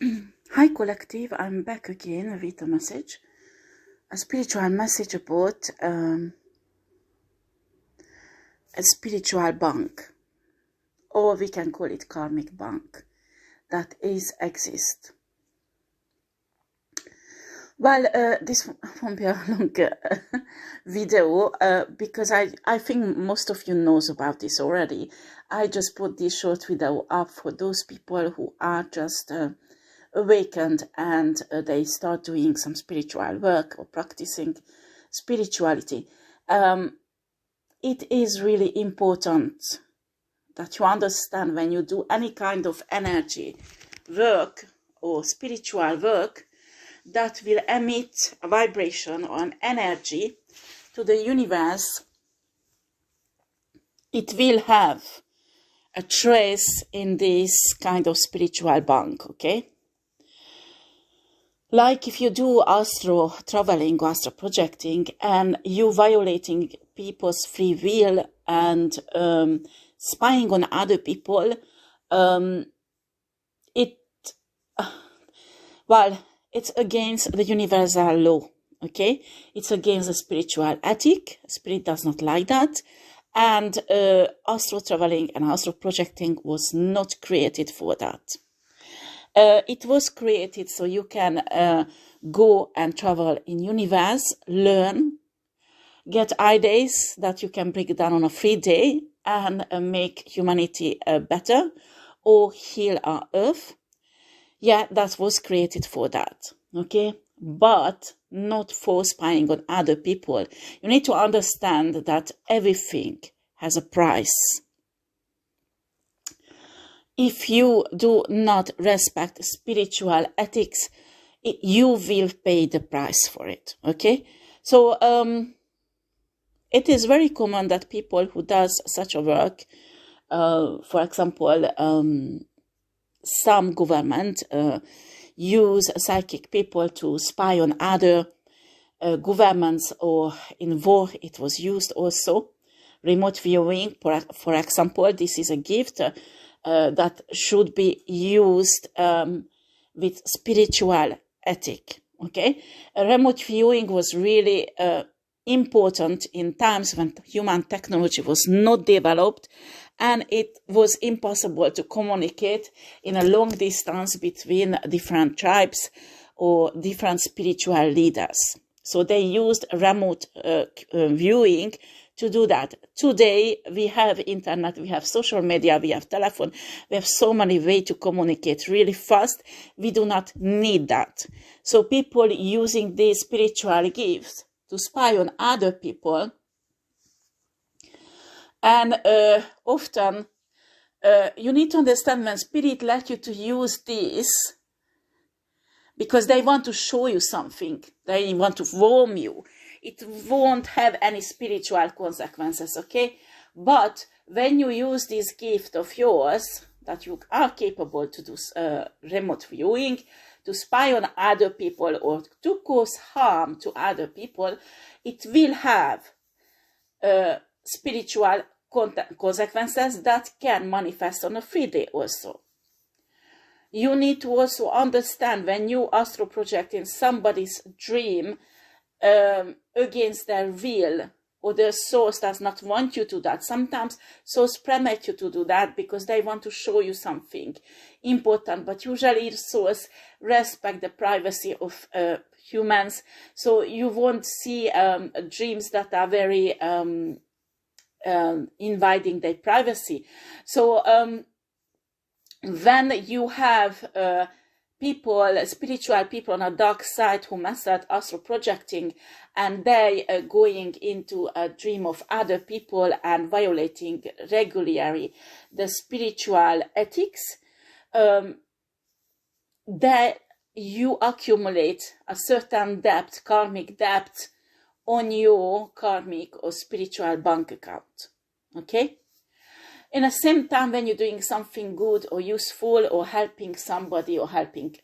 Hi collective, I'm back again with a message, a spiritual message about a spiritual bank, or we can call it karmic bank, that exists. Well, this won't be a long video because I think most of you knows about this already. I just put this short video up for those people who are just awakened and they start doing some spiritual work or practicing spirituality. It is really important that you understand when you do any kind of energy work or spiritual work that will emit a vibration or an energy to the universe. It will have a trace in this kind of spiritual bank, okay? Like if you do astro traveling or astro projecting and you violating people's free will and spying on other people, it's against the universal law, okay? It's against the spiritual ethic. Spirit does not like that. And astro traveling and astro projecting was not created for that. It was created so you can go and travel in universe, learn, get ideas that you can break down on a free day and make humanity better or heal our earth. Yeah, that was created for that, okay? But not for spying on other people. You need to understand that everything has a price. If you do not respect spiritual ethics, you will pay the price for it, okay? So it is very common that people who does such a work, for example, some government use psychic people to spy on other governments, or in war it was used also. Remote viewing, for example, this is a gift that should be used with spiritual ethic, okay? Remote viewing was really important in times when human technology was not developed and it was impossible to communicate in a long distance between different tribes or different spiritual leaders. So they used remote viewing to do that. Today, we have internet, we have social media, we have telephone, we have so many ways to communicate really fast. We do not need that. So people using these spiritual gifts to spy on other people, and often you need to understand when spirit let you to use this because they want to show you something, they want to warn you. It won't have any spiritual consequences, okay? But when you use this gift of yours, that you are capable to do remote viewing, to spy on other people or to cause harm to other people, it will have spiritual consequences that can manifest on a free day also. You need to also understand when you astro project in somebody's dream against their will, or their source does not want you to do that. Sometimes source permit you to do that because they want to show you something important, but usually source respect the privacy of humans, so you won't see dreams that are very invading their privacy. So when you have people, spiritual people on a dark side who mastered astro projecting, and they going into a dream of other people and violating regularly the spiritual ethics, that you accumulate a certain debt, karmic debt, on your karmic or spiritual bank account, okay? In the same time, when you're doing something good or useful or helping somebody or helping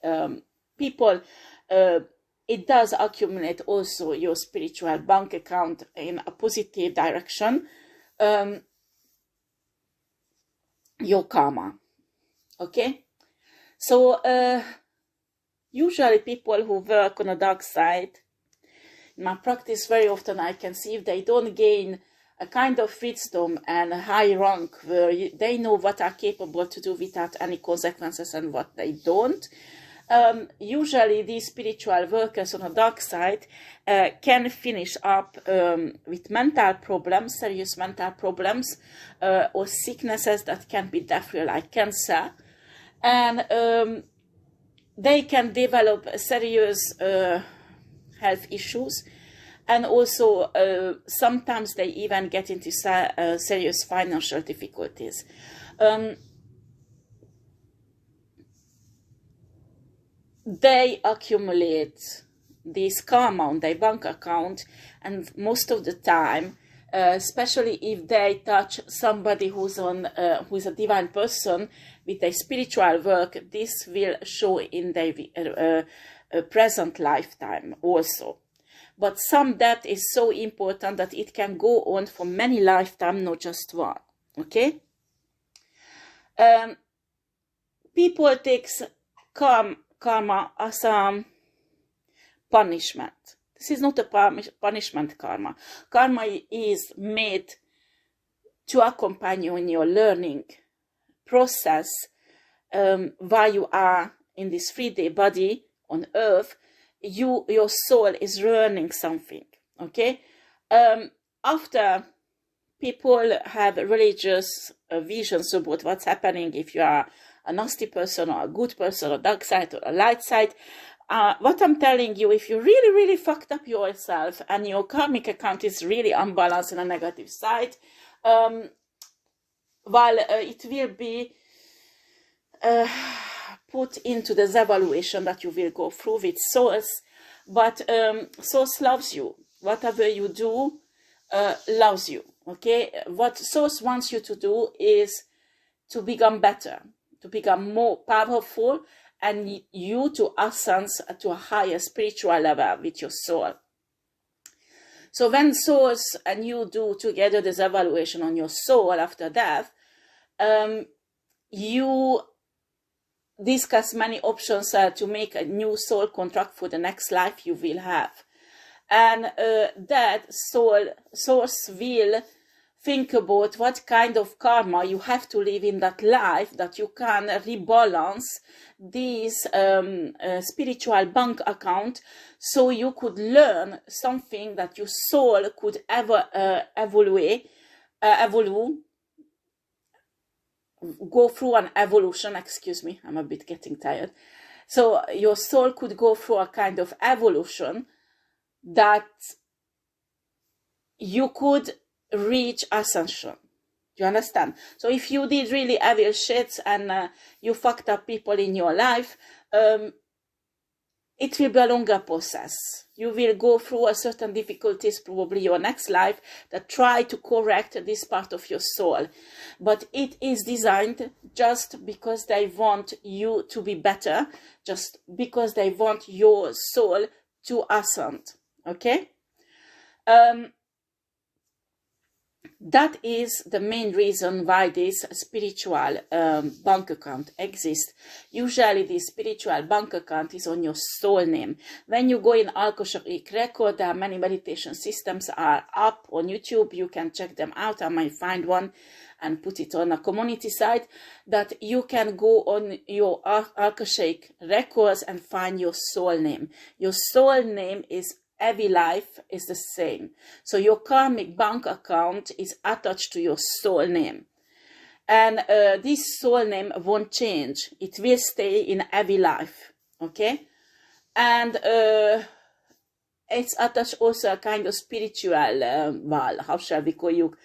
people, it does accumulate also your spiritual bank account in a positive direction, your karma, okay? So Usually people who work on a dark side, in my practice very often I can see if they don't gain a kind of wisdom and a high rank where they know what are capable to do without any consequences and what they don't. Usually these spiritual workers on a dark side can finish up with mental problems, serious mental problems, or sicknesses that can be deadly, like cancer. And they can develop serious health issues, and also sometimes they even get into serious financial difficulties. They accumulate this karma on their bank account, and most of the time, especially if they touch somebody who's a divine person with a spiritual work, this will show in their present lifetime also. But some debt is so important that it can go on for many lifetimes, not just one. Okay? People takes karma as a punishment. This is not a punishment karma. Karma is made to accompany you in your learning process while you are in this 3D body on earth. Your soul is learning something. Okay? After people have religious visions about what's happening, if you are a nasty person or a good person, or dark side or a light side, what I'm telling you, if you really, really fucked up yourself and your karmic account is really unbalanced in a negative side, while it will be put into this evaluation that you will go through with Source, but Source loves you. Whatever you do, loves you. Okay? What Source wants you to do is to become better, to become more powerful, and you to ascend to a higher spiritual level with your soul. So when Source and you do together this evaluation on your soul after death, you discuss many options to make a new soul contract for the next life you will have. And that Source will think about what kind of karma you have to live in that life, that you can rebalance this spiritual bank account, so you could learn something that your soul could go through an evolution. Excuse me, I'm a bit getting tired. So your soul could go through a kind of evolution that you could reach ascension. Do you understand? So if you did really evil shit and you fucked up people in your life, it will be a longer process. You will go through a certain difficulties, probably your next life, that try to correct this part of your soul. But it is designed just because they want you to be better, just because they want your soul to ascend. Okay? That is the main reason why this spiritual bank account exists. Usually this spiritual bank account is on your soul name. When you go in Alkashaic record, there are many meditation systems are up on YouTube. You can check them out. I might find one and put it on a community site, that you can go on your Akashic records and find your soul name. Your soul name is every life is the same. So your karmic bank account is attached to your soul name. And this soul name won't change. It will stay in every life. Okay? And it's attached also a kind of spiritual, how shall we call you?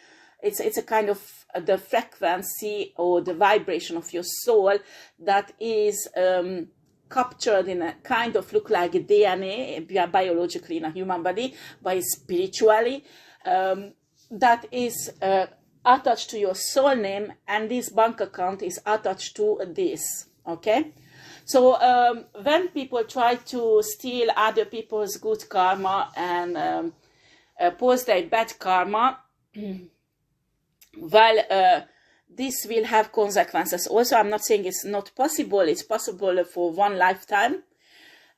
It's a kind of the frequency or the vibration of your soul that is captured in a kind of look like a DNA, biologically in a human body, but spiritually, that is attached to your soul name, and this bank account is attached to this. Okay? So when people try to steal other people's good karma and post their bad karma, well, this will have consequences. Also, I'm not saying it's not possible. It's possible for one lifetime.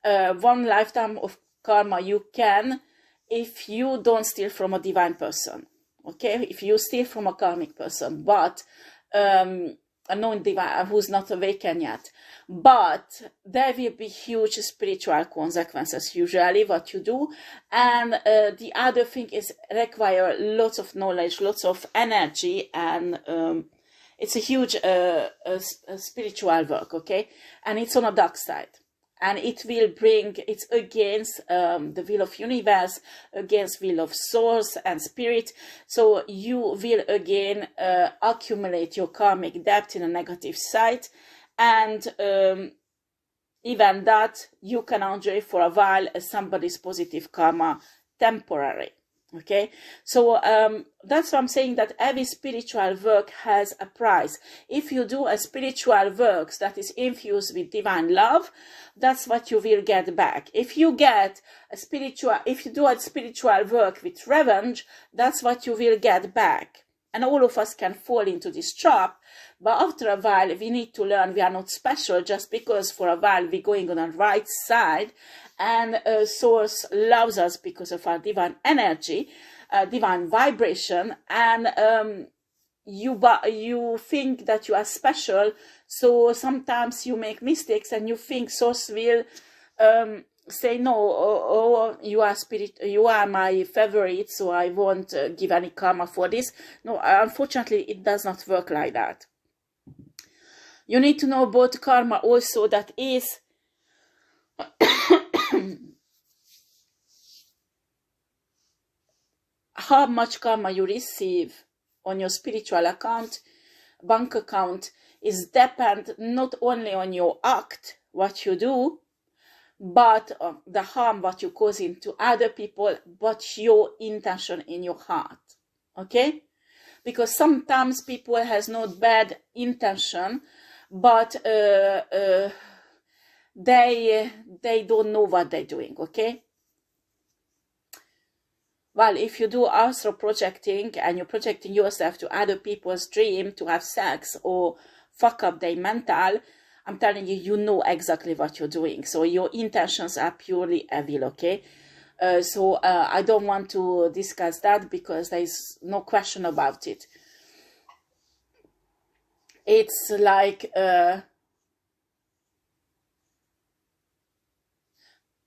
one lifetime of karma you can, if you don't steal from a divine person, okay? If you steal from a karmic person, but a non-divine who's not awakened yet, but there will be huge spiritual consequences usually what you do. And the other thing is require lots of knowledge, lots of energy, and it's a huge spiritual work, okay? And it's on a dark side. And it will bring, it's against the will of universe, against will of source and spirit. So you will again accumulate your karmic debt in a negative side. And even that you can enjoy for a while as somebody's positive karma temporary. Okay, so that's why I'm saying that every spiritual work has a price. If you do a spiritual work that is infused with divine love, that's what you will get back. If you get a spiritual, if you do a spiritual work with revenge, that's what you will get back. And all of us can fall into this trap. But after a while, we need to learn we are not special just because for a while we're going on the right side. And source loves us because of our divine energy, divine vibration. And you think that you are special. So sometimes you make mistakes and you think source will say, no, you are spirit, you are my favorite, so I won't give any karma for this. No, unfortunately, it does not work like that. You need to know about karma also, that is how much karma you receive on your spiritual account, bank account, is depend not only on your act, what you do, but the harm what you causing to other people, but your intention in your heart. Okay? Because sometimes people has no bad intention, but they don't know what they're doing. Okay? Well, if you do astral projecting and you're projecting yourself to other people's dream to have sex or fuck up their mental, I'm telling you, you know exactly what you're doing. So your intentions are purely evil, okay? So I don't want to discuss that because there is no question about it. It's like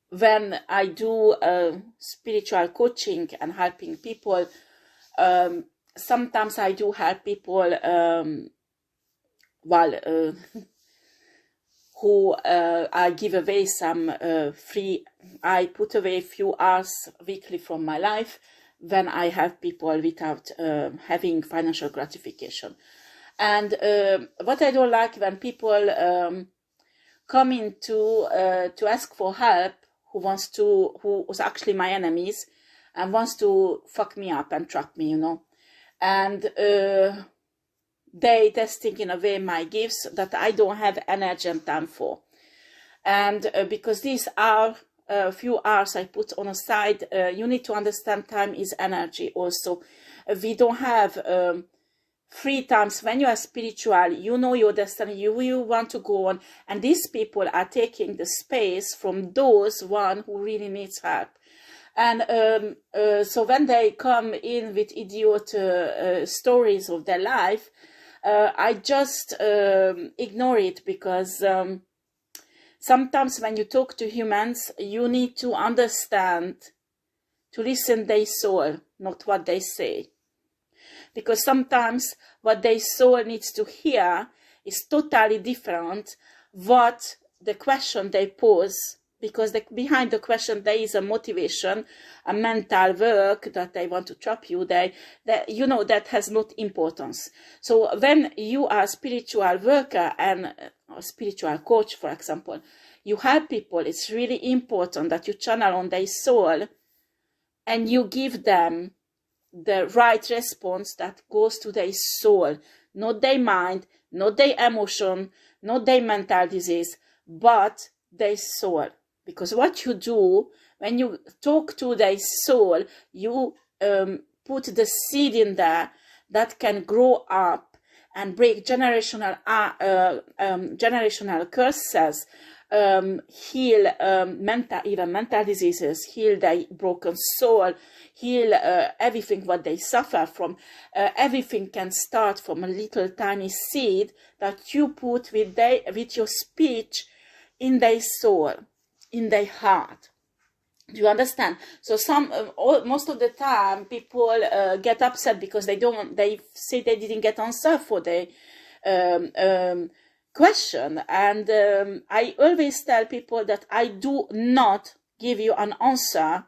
when I do spiritual coaching and helping people, sometimes I do help people, who I give away some free, I put away a few hours weekly from my life when I help people without having financial gratification. And what I don't like when people come in to ask for help, who was actually my enemies and wants to fuck me up and trap me, you know. And they testing in a way my gifts that I don't have energy and time for. And because these are a few hours I put on a side, you need to understand time is energy also. We don't have free times. When you are spiritual, you know your destiny, you want to go on, and these people are taking the space from those one who really needs help. And so when they come in with idiot stories of their life, I just ignore it, because sometimes when you talk to humans, you need to understand, to listen their soul, not what they say. Because sometimes what their soul needs to hear is totally different what the question they pose, because behind the question there is a motivation, a mental work that they want to trap you. You know, that has not importance. So when you are a spiritual worker and a spiritual coach, for example, you help people, it's really important that you channel on their soul and you give them the right response that goes to their soul, not their mind, not their emotion, not their mental disease, but their soul. Because what you do when you talk to their soul, you put the seed in there that can grow up and break generational curses, heal even mental diseases, heal their broken soul, heal everything what they suffer from. Everything can start from a little tiny seed that you put with your speech in their soul, in their heart. Do you understand? So most of the time people get upset because they say they didn't get answer for the question. And I always tell people that I do not give you an answer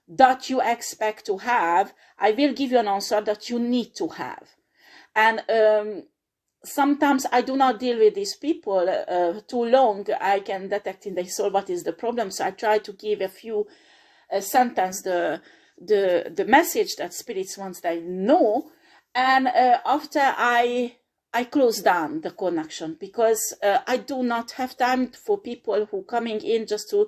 that you expect to have. I will give you an answer that you need to have. And sometimes I do not deal with these people too long. I can detect in their soul what is the problem. So I try to give a few sentences, the message that spirits wants they know. And after I close down the connection, because I do not have time for people who coming in just to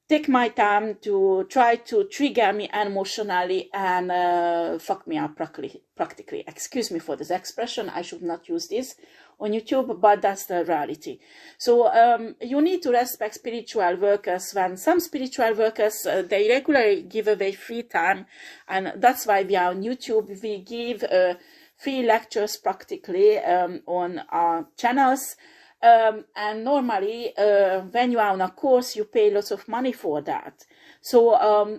take my time to try to trigger me emotionally and fuck me up practically. Excuse me for this expression. I should not use this on YouTube, but that's the reality. So you need to respect spiritual workers. When some spiritual workers, they regularly give away free time, and that's why we are on YouTube. We give free lectures practically on our channels. And normally, when you are on a course, you pay lots of money for that. So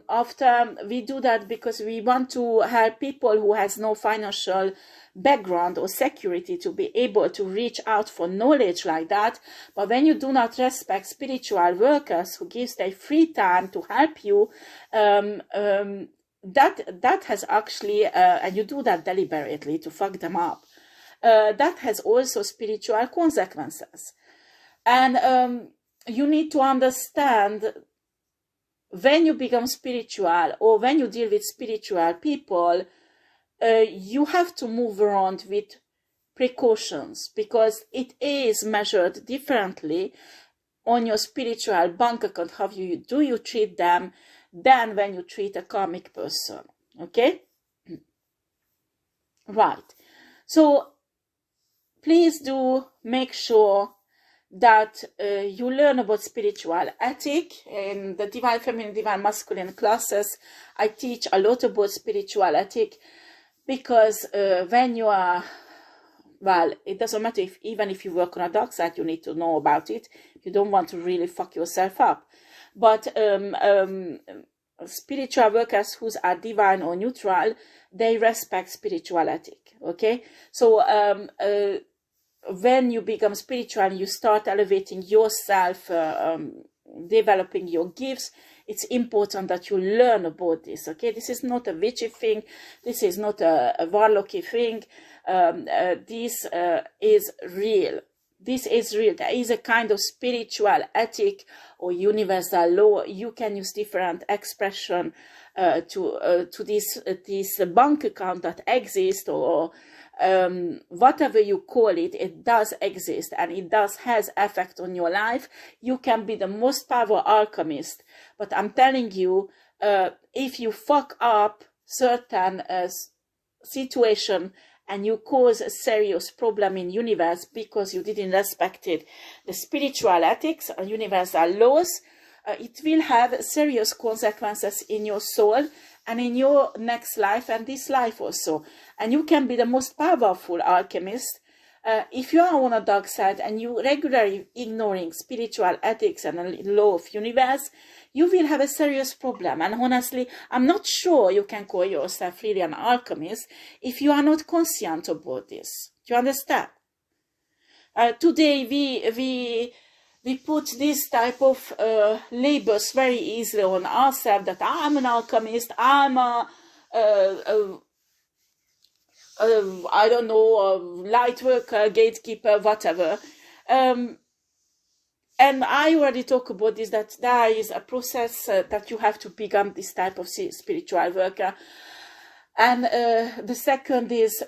after we do that because we want to help people who has no financial background or security to be able to reach out for knowledge like that. But when you do not respect spiritual workers who gives their free time to help you, that has actually, and you do that deliberately to fuck them up. That has also spiritual consequences. And you need to understand, when you become spiritual or when you deal with spiritual people, you have to move around with precautions, because it is measured differently on your spiritual bank account. How do you treat them than when you treat a karmic person. Okay? Right. So please do make sure that you learn about spiritual ethic. In the Divine Feminine, Divine Masculine classes, I teach a lot about spiritual ethic, because when you are, well, it doesn't matter even if you work on a dark side, you need to know about it. You don't want to really fuck yourself up. But spiritual workers who are divine or neutral, they respect spiritual ethic. Okay? So when you become spiritual, you start elevating yourself, developing your gifts, it's important that you learn about this. Okay, this is not a witchy thing, this is not a warlocky thing. This is real. This is real. There is a kind of spiritual ethic or universal law. You can use different expression to this bank account that exists, or whatever you call it. It does exist, and it does has effect on your life. You can be the most powerful alchemist, but I'm telling you, if you fuck up certain situation and you cause a serious problem in universe because you didn't respect it, the spiritual ethics and universal laws, it will have serious consequences in your soul and in your next life and this life also. And you can be the most powerful alchemist if you are on a dark side and you regularly ignoring spiritual ethics and the law of universe. You will have a serious problem. And honestly, I'm not sure you can call yourself really an alchemist if you are not conscient about this. Do you understand? Today we put this type of labels very easily on ourselves, that I'm an alchemist, I'm a I don't know, a light worker, gatekeeper, whatever. And I already talked about this, that there is a process that you have to become this type of spiritual worker. And the second is,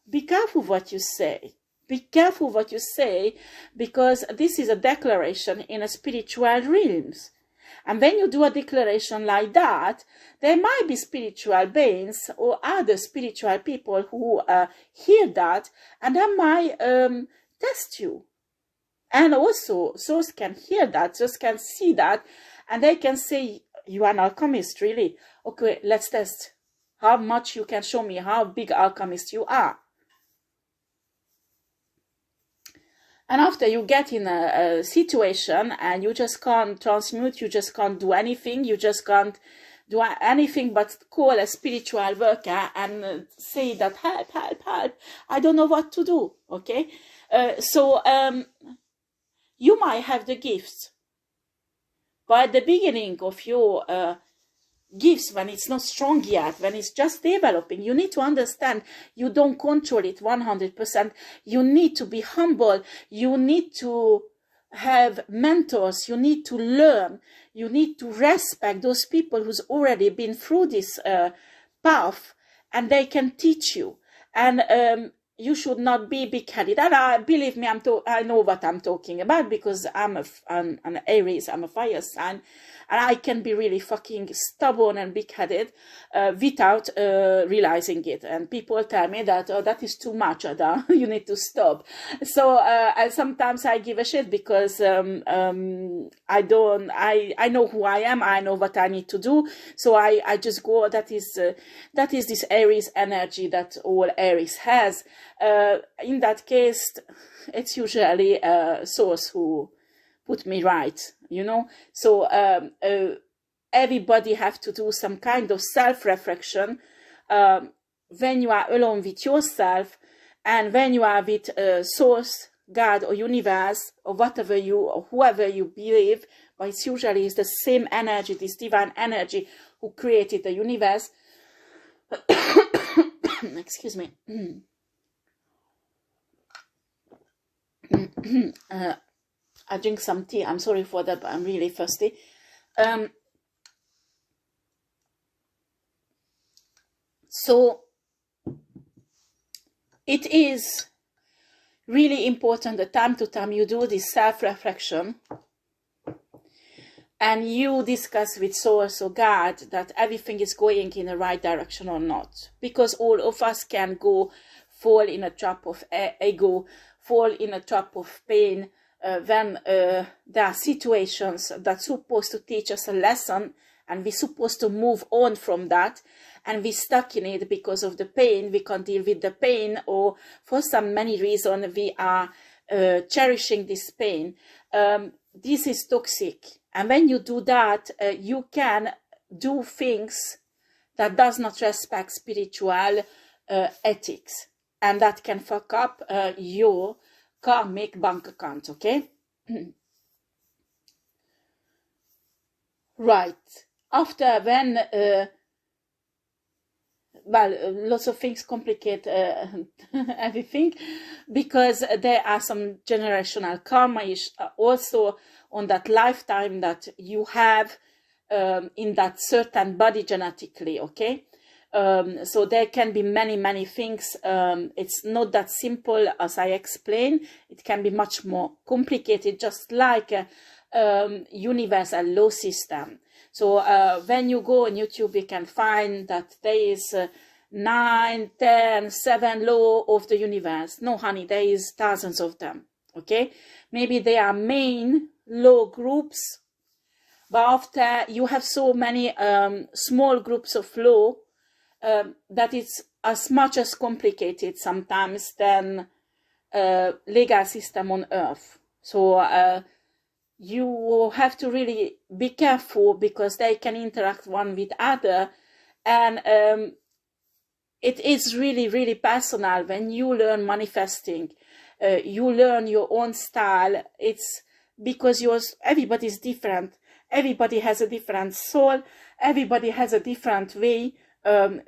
be careful what you say. Be careful what you say, because this is a declaration in a spiritual realms. And when you do a declaration like that, there might be spiritual beings or other spiritual people who hear that, and they might test you. And also, souls can hear that, just can see that, and they can say, you are an alchemist, really? Okay, let's test how much you can show me how big alchemist you are. And after you get in a situation and you just can't transmute, you just can't do anything, you just can't do anything but call a spiritual worker and say that, help, help, help, I don't know what to do, okay? So you might have the gifts, but at the beginning of your gifts, when it's not strong yet, when it's just developing, you need to understand you don't control it 100%. You need to be humble. You need to have mentors. You need to learn. You need to respect those people who's already been through this path, and they can teach you. And you should not be big-headed. And believe me, I know what I'm talking about, because I'm an Aries, I'm a fire sign, and I can be really fucking stubborn and big-headed without realizing it. And people tell me that, oh, that is too much, Ada, you need to stop. So sometimes I give a shit, because I know who I am, I know what I need to do. So I just go, that is this Aries energy that all Aries has. In that case, it's usually a source who put me right, you know. So everybody have to do some kind of self-reflection when you are alone with yourself, and when you are with source, God or universe, or whatever or whoever you believe, but it's usually the same energy, this divine energy who created the universe. Excuse me. I drink some tea. I'm sorry for that, but I'm really thirsty. So it is really important that time to time you do this self-reflection and you discuss with Source or God that everything is going in the right direction or not. Because all of us can fall in a trap of ego, fall in a trap of pain, when there are situations that's supposed to teach us a lesson, and we're supposed to move on from that, and we're stuck in it because of the pain. We can't deal with the pain, or for some many reasons we are cherishing this pain. This is toxic, and when you do that, you can do things that does not respect spiritual ethics, and that can fuck up your karmic bank account, okay? Right. After when, lots of things complicate everything, because there are some generational karma also on that lifetime that you have in that certain body genetically, okay? So there can be many things. It's not that simple as I explained. It can be much more complicated, just like a universal law system. So when you go on YouTube, you can find that there is 9, 10, 7 law of the universe. No, honey, there is thousands of them, okay? Maybe they are main law groups, but after you have so many small groups of law, that it's as much as complicated sometimes than legal system on earth. So you have to really be careful, because they can interact one with other, and it is really personal. When you learn manifesting, you learn your own style. It's because everybody's different. Everybody has a different soul. Everybody has a different way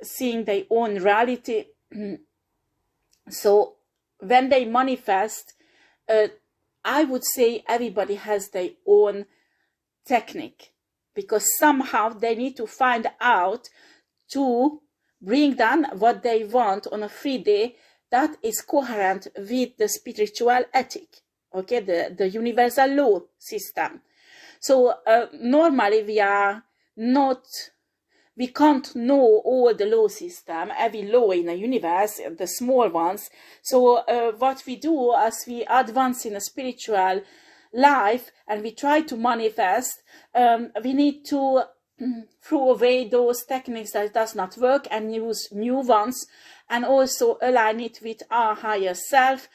seeing their own reality. So when they manifest, I would say everybody has their own technique, because somehow they need to find out to bring down what they want on a 3D that is coherent with the spiritual ethic, okay, the universal law system. So normally we we can't know all the law system, every law in the universe, the small ones. So what we do as we advance in a spiritual life and we try to manifest, we need to throw away those techniques that does not work and use new ones, and also align it with our higher self.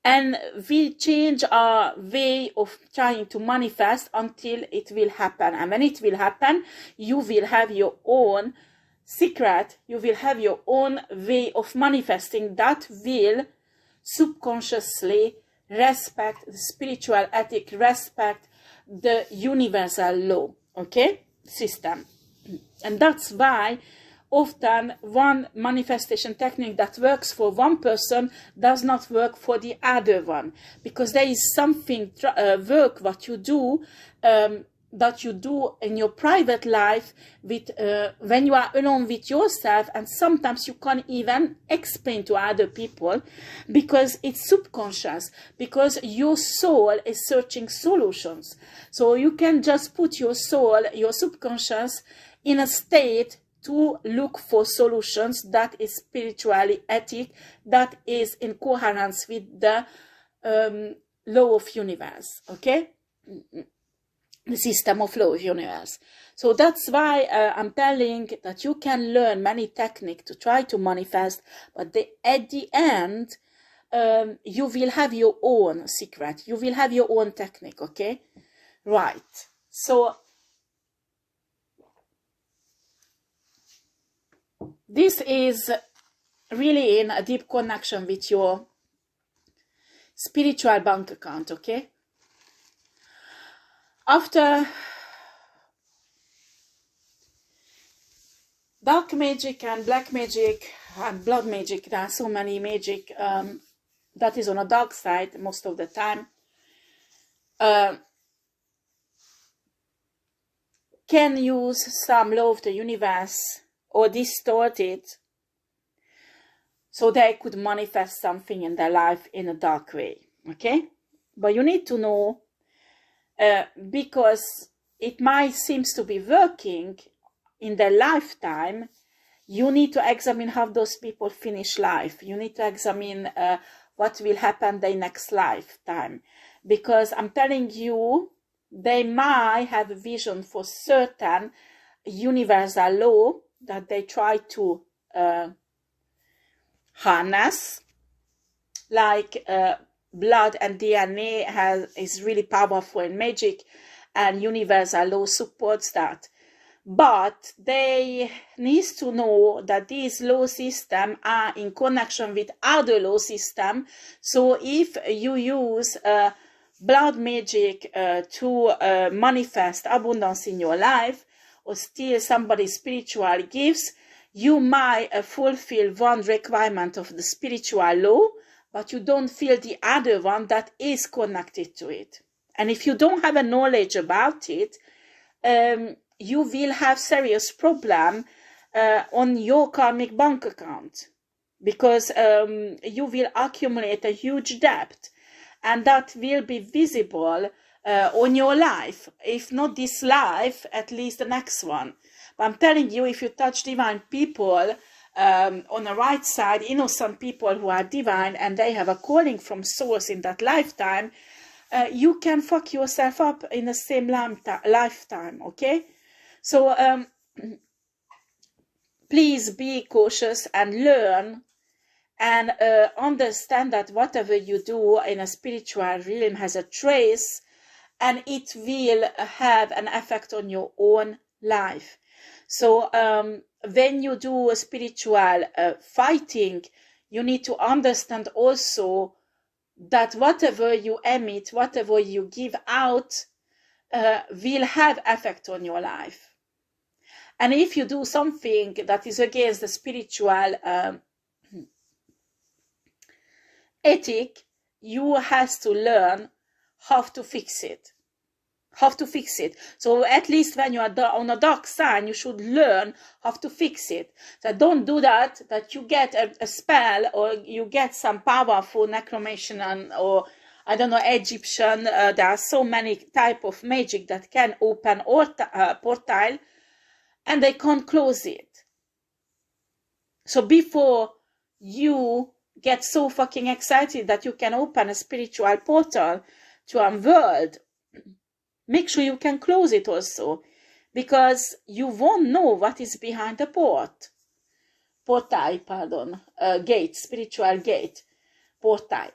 And we change our way of trying to manifest until it will happen. And when it will happen, you will have your own secret. You will have your own way of manifesting that will subconsciously respect the spiritual ethic, respect the universal law, okay, system. And that's why often one manifestation technique that works for one person does not work for the other one, because there is something work what you do that you do in your private life with when you are alone with yourself, and sometimes you can't even explain to other people because it's subconscious, because your soul is searching solutions. So you can just put your soul, your subconscious, in a state to look for solutions that is spiritually ethic, that is in coherence with the law of universe, okay? The system of law of universe. So that's why I'm telling that you can learn many techniques to try to manifest, but at the end, you will have your own secret. You will have your own technique, okay? Right. So this is really in a deep connection with your spiritual bank account, okay? After dark magic and black magic and blood magic, there are so many magic that is on a dark side most of the time, can use some law of the universe or distort it so they could manifest something in their life in a dark way, okay? But you need to know, because it might seems to be working in their lifetime, you need to examine how those people finish life. You need to examine what will happen their next lifetime, because I'm telling you, they might have a vision for certain universal law that they try to harness, like blood and DNA is really powerful in magic, and universal law supports that. But they need to know that these law systems are in connection with other law systems. So if you use blood magic to manifest abundance in your life, or steal somebody's spiritual gifts, you might fulfill one requirement of the spiritual law, but you don't feel the other one that is connected to it. And if you don't have a knowledge about it, you will have serious problem on your karmic bank account, because you will accumulate a huge debt, and that will be visible on your life. If not this life, at least the next one. But I'm telling you, if you touch divine people, on the right side, innocent people who are divine and they have a calling from source in that lifetime, you can fuck yourself up in the same lifetime, okay? So please be cautious and learn and understand that whatever you do in a spiritual realm has a trace, and it will have an effect on your own life. So when you do a spiritual fighting, you need to understand also that whatever you emit, whatever you give out, will have effect on your life. And if you do something that is against the spiritual ethic, you have to learn how to fix it. How to fix it. So at least when you are on a dark side, you should learn how to fix it. So don't do that you get a spell, or you get some powerful necromancy or I don't know, Egyptian. There are so many type of magic that can open portal, and they can't close it. So before you get so fucking excited that you can open a spiritual portal to a world, make sure you can close it also, because you won't know what is behind the gate, spiritual gate, portal.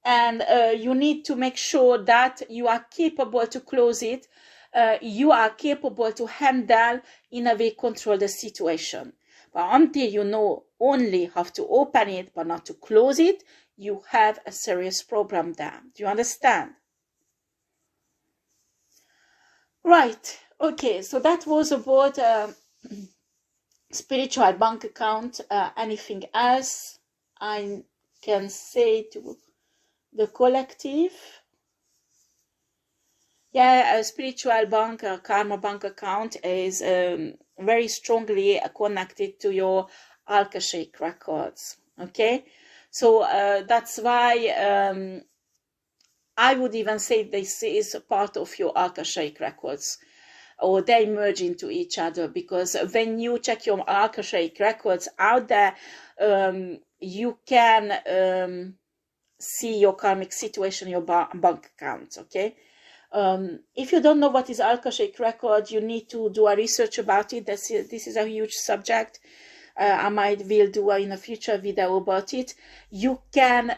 And you need to make sure that you are capable to close it. You are capable to handle, in a way, control the situation. But until you know only how to open it, but not to close it, you have a serious problem there. Do you understand? Right. Okay. So that was about spiritual bank account. Anything else I can say to the collective? Yeah, a spiritual bank, a karma bank account is very strongly connected to your Alkashaic records. Okay, so that's why I would even say this is a part of your Akashic records, or they merge into each other, because when you check your Akashic records out there, you can see your karmic situation, your bank accounts, okay? If you don't know what is Alkashaic record, you need to do a research about it. This is a huge subject. I will do in a future video about it. You can,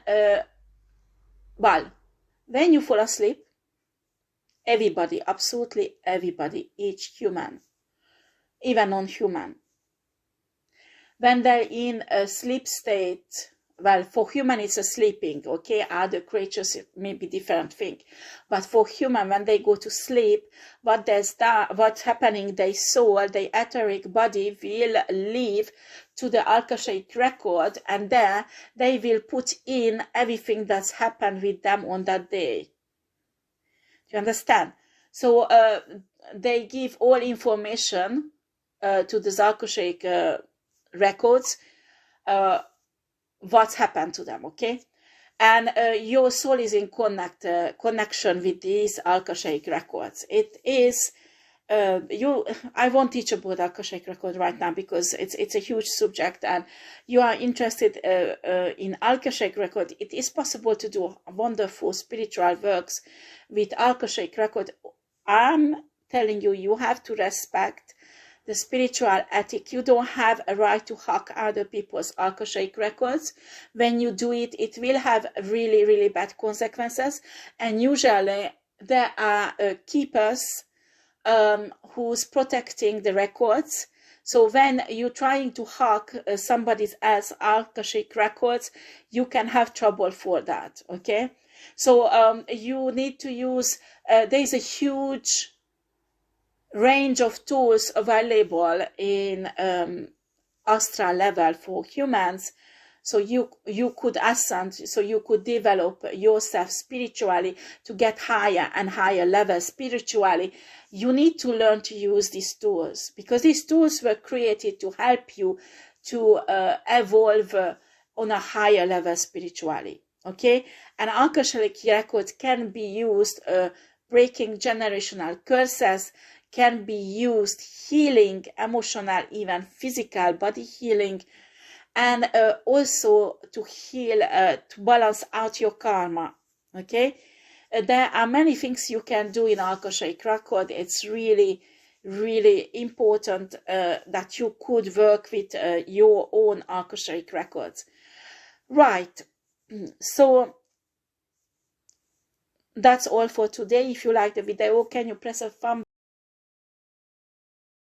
well, when you fall asleep, everybody, absolutely everybody, each human, even non-human, when they're in a sleep state, well, for human it's a sleeping, okay? Other creatures it may be different thing, but for human, when they go to sleep, what's happening? Their soul, their etheric body will leave to the Alkashaic record, and there they will put in everything that's happened with them on that day. Do you understand? So they give all information to the Alkashaic records, what's happened to them, okay? And your soul is in connection with these Alkashaic records. It is I won't teach about Akashic record right now, because it's a huge subject, and you are interested in Akashic record. It is possible to do wonderful spiritual works with Akashic record. I'm telling you, you have to respect the spiritual ethic. You don't have a right to hack other people's Akashic records. When you do it, it will have really, really bad consequences. And usually there are keepers who's protecting the records. So when you're trying to hack somebody's else Akashic records, you can have trouble for that, okay? So you need to use, there's a huge range of tools available in astral level for humans. So you could ascend, so you could develop yourself spiritually to get higher and higher levels spiritually. You need to learn to use these tools, because these tools were created to help you to evolve on a higher level spiritually, okay? And Akashic records can be used breaking generational curses, can be used healing, emotional, even physical body healing, and also to heal, to balance out your karma, okay? There are many things you can do in Alkashaic record. It's really, really important that you could work with your own Alkashaic records. Right, so that's all for today. If you like the video, can you press a thumb